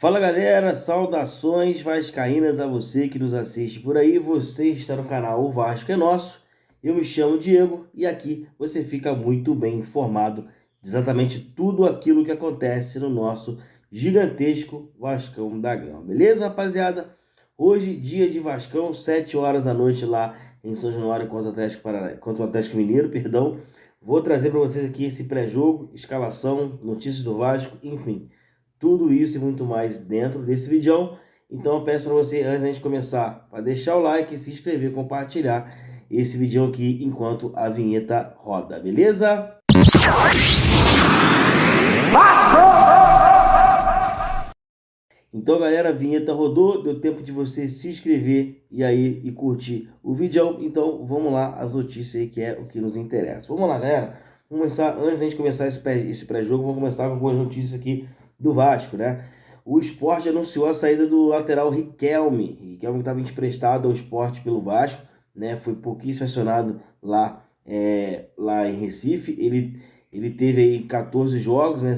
Fala galera, saudações vascaínas a você que nos assiste por aí. Você está no canal O Vasco é Nosso. Eu me chamo Diego e aqui você fica muito bem informado de exatamente tudo aquilo que acontece no nosso gigantesco Vascão da Gama. Beleza, rapaziada? Hoje, dia de Vascão, 7 horas da noite lá em São Januário contra o Atlético Mineiro, perdão. Vou trazer para vocês aqui esse pré-jogo, escalação, notícias do Vasco, enfim. Tudo isso e muito mais dentro desse vídeo. Então eu peço para você, antes da gente começar, para deixar o like, se inscrever, compartilhar esse vídeo aqui enquanto a vinheta roda, beleza? Então galera, a vinheta rodou, deu tempo de você se inscrever e curtir o vídeo. Então vamos lá, as notícias aí que é o que nos interessa. Vamos lá galera, vamos começar, antes da gente começar esse pré-jogo, vamos começar com algumas notícias aqui do Vasco, né? O Sport anunciou a saída do lateral Riquelme. Riquelme estava emprestado ao Sport pelo Vasco, né? Foi pouquíssimo acionado lá em Recife. Ele teve aí 14 jogos, né?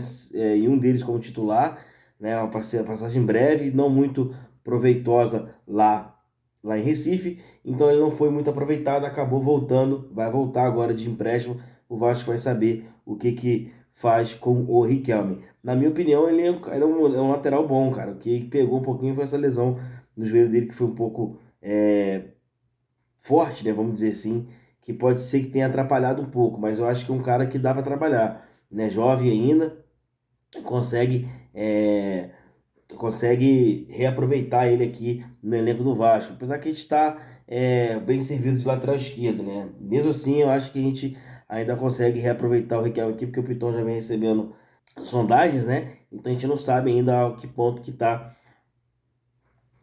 E um deles como titular, né? Uma passagem breve, não muito proveitosa lá em Recife. Então ele não foi muito aproveitado, acabou voltando, vai voltar agora de empréstimo. O Vasco vai saber o que faz com o Riquelme. Na minha opinião, ele é um lateral bom, cara. O que pegou um pouquinho foi essa lesão no joelho dele, que foi um pouco forte, né? Vamos dizer assim, que pode ser que tenha atrapalhado um pouco, mas eu acho que é um cara que dá para trabalhar, né? Jovem ainda, consegue, consegue reaproveitar ele aqui no elenco do Vasco. Apesar que a gente está bem servido de lateral esquerdo, né? Mesmo assim, eu acho que a gente ainda consegue reaproveitar o Riquelme aqui, porque o Piton já vem recebendo sondagens, né? Então a gente não sabe ainda a que ponto que tá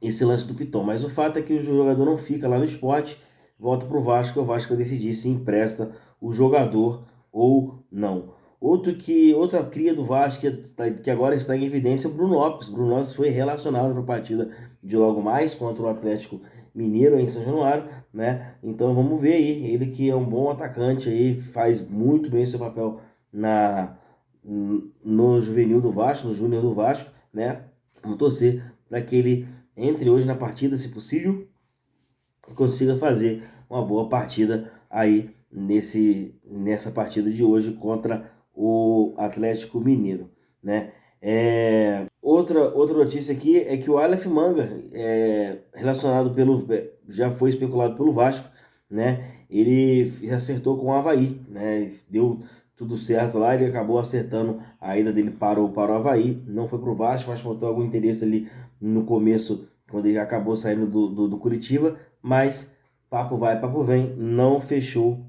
esse lance do Piton. Mas o fato é que o jogador não fica lá no Sport, volta pro Vasco, o Vasco vai decidir se empresta o jogador ou não. Outra cria do Vasco que agora está em evidência é o Bruno Lopes. Bruno Lopes foi relacionado para a partida de logo mais contra o Atlético Mineiro em São Januário, né? Então vamos ver aí, ele que é um bom atacante aí, faz muito bem o seu papel no juvenil do Vasco, no júnior do Vasco, né? Vamos torcer para que ele entre hoje na partida, se possível, e consiga fazer uma boa partida aí nessa partida de hoje contra o Atlético Mineiro, né? Outra notícia aqui é que o Aleph Manga, já foi especulado pelo Vasco, né? Ele já acertou com o Avaí, né? Deu tudo certo lá, ele acabou acertando a ida dele para o Avaí, não foi para o Vasco. O Vasco botou algum interesse ali no começo, quando ele acabou saindo do Curitiba, mas papo vai, papo vem, não fechou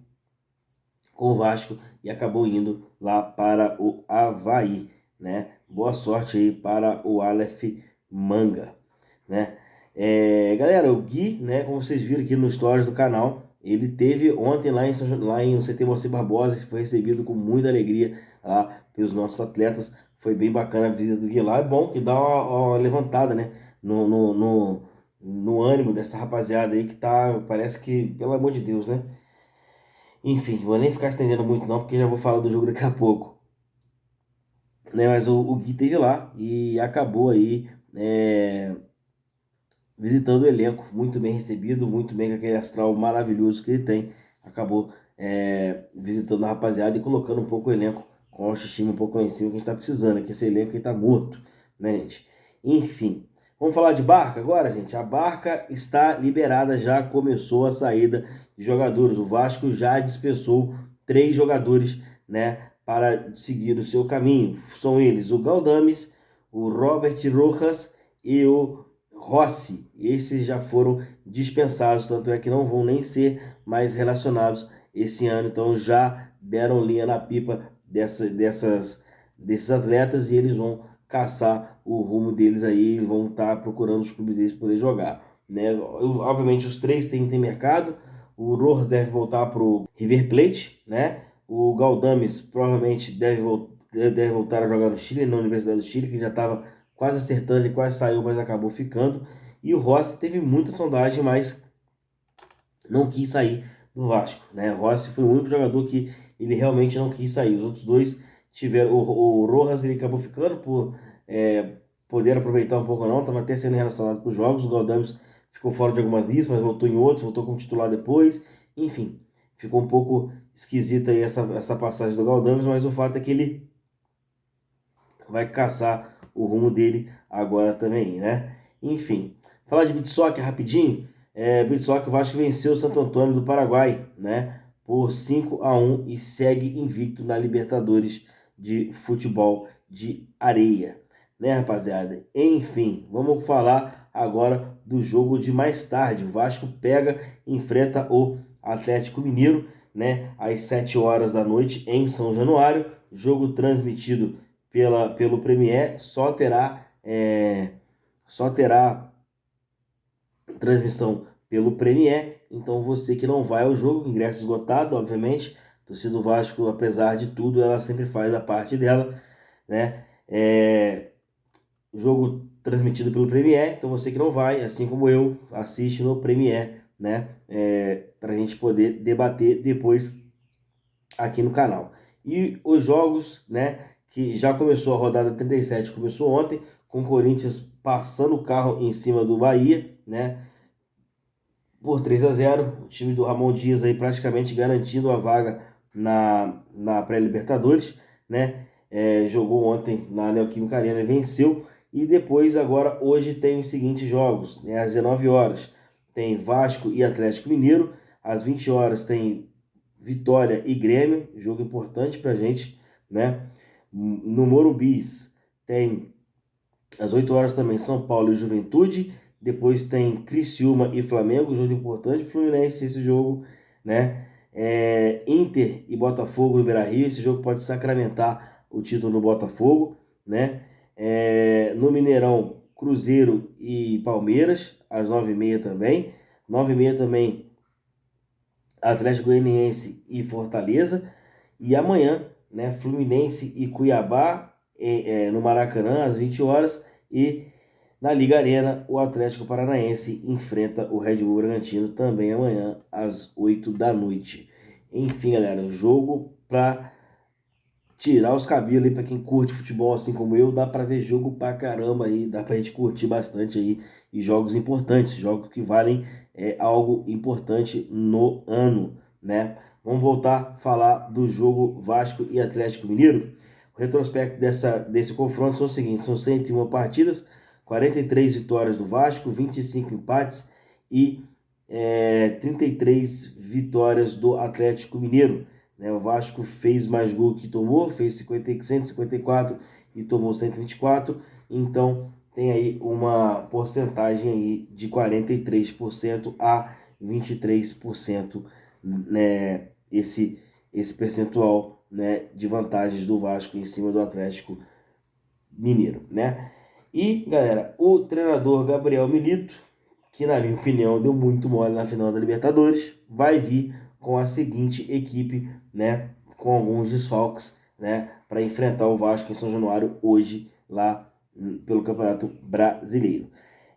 com o Vasco e acabou indo lá para o Avaí, né? Boa sorte aí para o Aleph Manga, né? Galera, o Gui, né, como vocês viram aqui nos stories do canal, ele teve ontem lá em CT Moacir Barbosa, foi recebido com muita alegria lá pelos nossos atletas. Foi bem bacana a visita do Gui lá. É bom que dá uma levantada, né, no ânimo dessa rapaziada aí que tá, parece que, pelo amor de Deus, né? Enfim, vou nem ficar estendendo muito não, porque já vou falar do jogo daqui a pouco, né? Mas o Gui teve lá e acabou aí visitando o elenco, muito bem recebido, muito bem com aquele astral maravilhoso que ele tem. Acabou visitando a rapaziada e colocando um pouco o elenco com a autoestima um pouco lá em cima que a gente tá precisando, que esse elenco aí tá morto, né, gente? Enfim, vamos falar de Barca agora, gente? A Barca está liberada, já começou a saída de jogadores. O Vasco já dispensou 3 jogadores, né, para seguir o seu caminho. São eles o Galdames, o Robert Rojas e o Rossi. Esses já foram dispensados, tanto é que não vão nem ser mais relacionados esse ano. Então já deram linha na pipa desses atletas e eles vão caçar o rumo deles aí, vão estar procurando os clubes deles para poder jogar, né? Obviamente os 3 têm mercado. O Rojas deve voltar para o River Plate, né? O Galdames provavelmente deve voltar a jogar no Chile, na Universidade do Chile, que já estava quase acertando, ele quase saiu, mas acabou ficando. E o Rossi teve muita sondagem, mas não quis sair do Vasco, né? O Rossi foi o único jogador que ele realmente não quis sair. Os outros dois tiveram, o Rojas ele acabou ficando por poder aproveitar um pouco ou não, estava até sendo relacionado com os jogos. O Galdames ficou fora de algumas listas, mas voltou em outros, voltou como titular depois. Enfim, ficou um pouco esquisita aí essa passagem do Galdames, mas o fato é que ele vai caçar o rumo dele agora também, né? Enfim, falar de beach soccer rapidinho. Beach soccer, o Vasco venceu o Santo Antônio do Paraguai, né? Por 5-1 e segue invicto na Libertadores de futebol de areia, né, rapaziada? Enfim, vamos falar agora do jogo de mais tarde. O Vasco enfrenta o Atlético Mineiro, né? Às 7 horas da noite em São Januário. Jogo transmitido pelo Premier, só terá transmissão pelo Premier. Então você que não vai ao jogo, ingresso esgotado, obviamente. A torcida do Vasco, apesar de tudo, ela sempre faz a parte dela, né? Jogo transmitido pelo Premier, então você que não vai, assim como eu, assiste no Premier, né? Para a gente poder debater depois aqui no canal. E os jogos, né, que já começou a rodada 37, começou ontem, com o Corinthians passando o carro em cima do Bahia, né, por 3-0, o time do Ramon Dias aí praticamente garantindo a vaga na pré-Libertadores, né, jogou ontem na Neoquímica Arena e venceu, e depois agora hoje tem os seguintes jogos, né, às 19 horas tem Vasco e Atlético Mineiro, às 20 horas tem Vitória e Grêmio, jogo importante pra gente, né? No Morumbis tem às 8 horas também São Paulo e Juventude, depois tem Criciúma e Flamengo, jogo importante, Fluminense esse jogo, né? Inter e Botafogo no Beira-Rio, esse jogo pode sacramentar o título do Botafogo, né? No Mineirão, Cruzeiro e Palmeiras, às 9h30 também, 9h30 também Atlético Goianiense e Fortaleza. E amanhã, né, Fluminense e Cuiabá no Maracanã, às 20 horas. E na Liga Arena, o Atlético Paranaense enfrenta o Red Bull Bragantino também amanhã, às 8 da noite. Enfim, galera, jogo para tirar os cabelos aí para quem curte futebol assim como eu, dá para ver jogo pra caramba aí, dá pra gente curtir bastante aí e jogos importantes, jogos que valem algo importante no ano, né? Vamos voltar a falar do jogo Vasco e Atlético Mineiro. O retrospecto desse confronto são os seguintes, são 101 partidas, 43 vitórias do Vasco, 25 empates e 33 vitórias do Atlético Mineiro, né? O Vasco fez mais gol que tomou, fez 154 e tomou 124. Então tem aí uma porcentagem aí de 43% a 23%, né? Esse percentual, né, de vantagens do Vasco em cima do Atlético Mineiro, né? E, galera, o treinador Gabriel Milito, que na minha opinião deu muito mole na final da Libertadores, vai vir com a seguinte equipe, né, com alguns desfalques, né, para enfrentar o Vasco em São Januário hoje lá pelo Campeonato Brasileiro.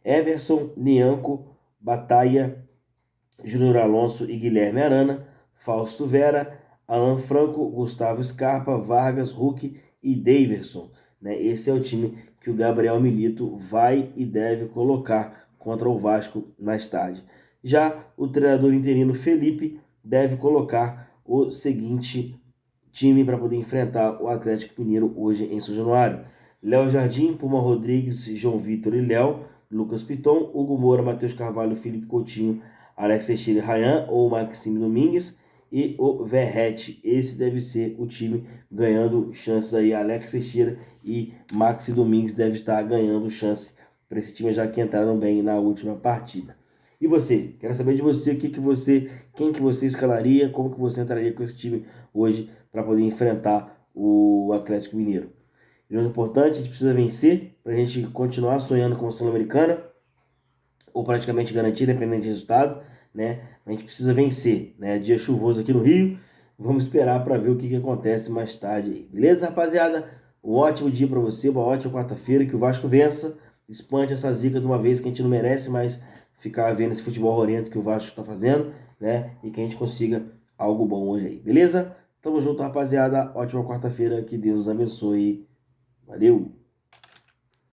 Everson, Nianco, Bataia, Júnior Alonso e Guilherme Arana, Fausto Vera, Alan Franco, Gustavo Scarpa, Vargas, Hulk e Daverson, né? Esse é o time que o Gabriel Milito vai e deve colocar contra o Vasco mais tarde. Já o treinador interino Felipe deve colocar o seguinte time para poder enfrentar o Atlético Mineiro hoje em São Januário: Léo Jardim, Puma Rodrigues, João Vitor e Léo, Lucas Piton, Hugo Moura, Matheus Carvalho, Felipe Coutinho, Alex Teixeira e Ryan ou Maxime Domingues e o Verrete. Esse deve ser o time ganhando chances aí. Alex Teixeira e Maxi Domingues deve estar ganhando chance para esse time, já que entraram bem na última partida. E você? Quero saber de você, quem que você escalaria, como que você entraria com esse time hoje para poder enfrentar o Atlético Mineiro. Jogo importante, a gente precisa vencer para a gente continuar sonhando com a Sul-Americana, ou praticamente garantir, dependendo do resultado, né? A gente precisa vencer, né? Dia chuvoso aqui no Rio, vamos esperar para ver o que acontece mais tarde aí. Beleza, rapaziada? Um ótimo dia para você, uma ótima quarta-feira, que o Vasco vença, espante essa zica de uma vez, que a gente não merece mais ficar vendo esse futebol horrendo que o Vasco está fazendo, né? E que a gente consiga algo bom hoje aí, beleza? Tamo junto, rapaziada. Ótima quarta-feira, que Deus abençoe. Valeu!